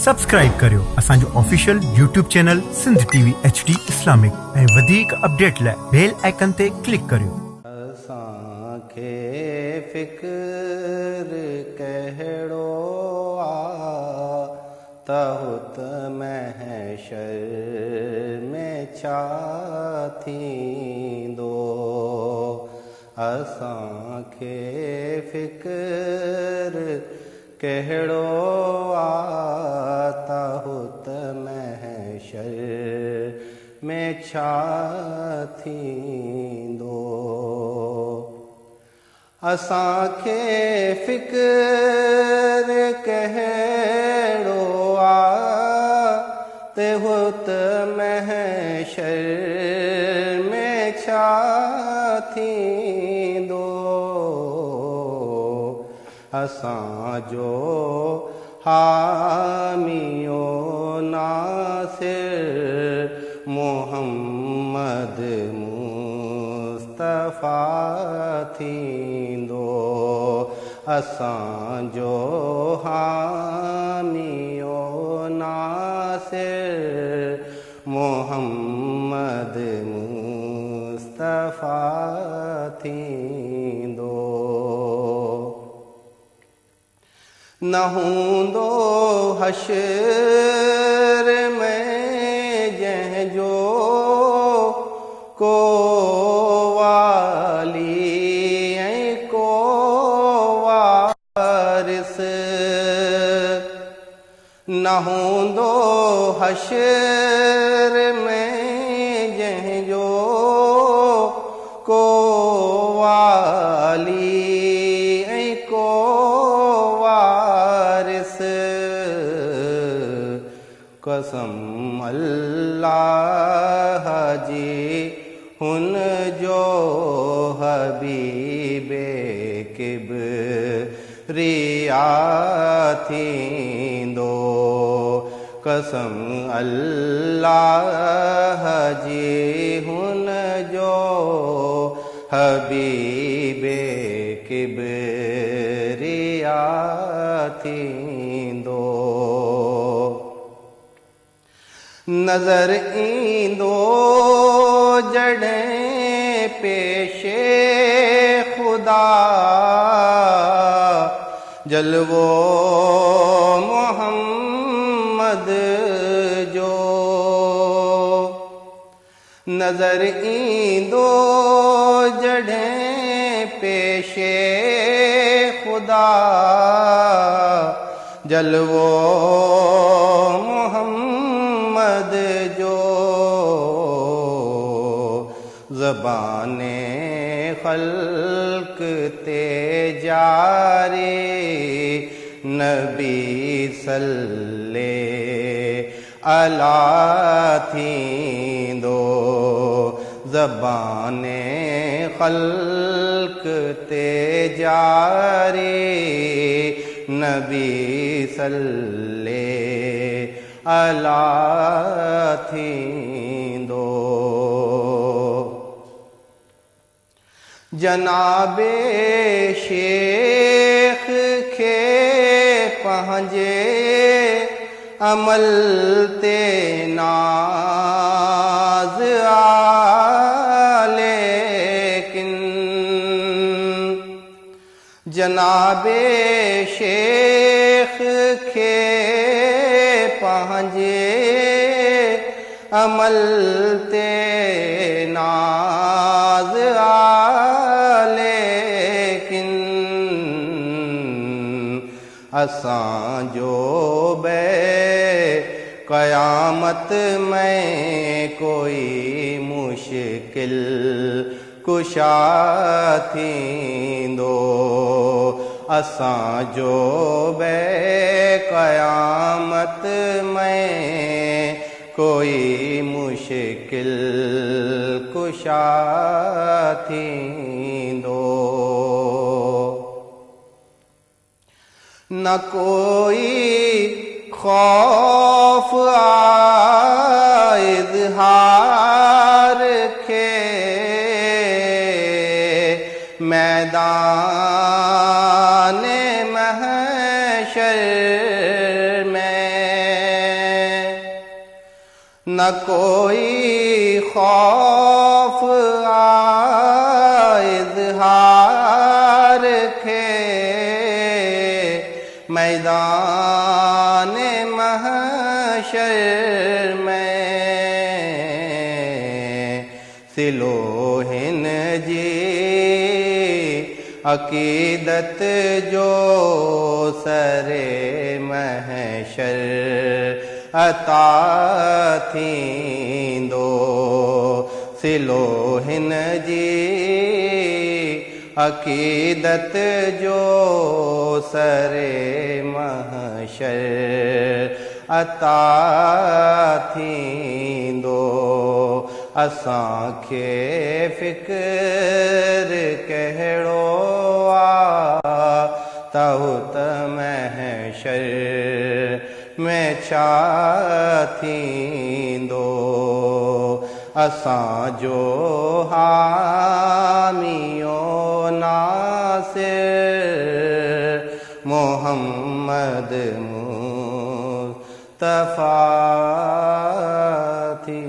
Subscribe करियो असांजो official YouTube channel Sindh TV HD Islamic ऐं वधीक अपडेट लाइ बेल आइकन ते क्लिक करियो। असांखे फ़िक्र कहिड़ो त हुत महशर में छा थींदो। असांखे फ़िक्र कहिड़ो त हुत महशर में छा थींदो। असांखे फ़िक्र कहिड़ो ते हुत महशर में छा थींदो। असांजो हामियो नासिर मोहम्मद मुस्तफ़ा थींदो। असांजो हामियो नासिर मोहम्मद मुस्तफ़ा थींदो। न हूंदो हशर में जंहिंजो को वाली ऐं को वारिस। न हूंदो हशर में जंहिंजो को वाली ऐं को कसम अल्लाह जी हुन जो हबीबे किबरिया थींदो। कसम अल्लाह जी हुन जो हबीबे किबरिया थींदो। नज़र ईंदो जॾहिं पेशे खुदा जलवो मोहम्मद जो। नज़र ईंदो जॾहिं पेशे खुदा जलवो मोहम्मद जो। ज़बाने ख़ल्क़ ते जारी नबी सल्ले अला थींदो। ज़बाने ख़ल्क़ ते जारी नबी सल्ले अला थींदो। जनाबे शेख खे पंहिंजे अमल ते नाज़ आ लेकिन। जनाबे शेख खे पंहिंजे अमल ते नाज़ आ लेकिन। असांजो बे क़यामत में कोई मुश्किल कुशा थींदो। असांजो बे क़यामत में कोई मुश्किल कुशा थींदो। न कोई खौफ इज़हार खे मैदान महशर में। न कोई खौफ इज़हार खे मैदान महशर में सिलो हिन जी अक़ीदत जो सरे महशर अता थींदो सिलो हिन जी अक़ीदत जो सरे महशर अता थींदो असांखे फ़िक्र कहिड़ो तहुत महशर में छा थींदो असांजो हामियो नासिर मोहम्मद मुस्तफ़ा थी।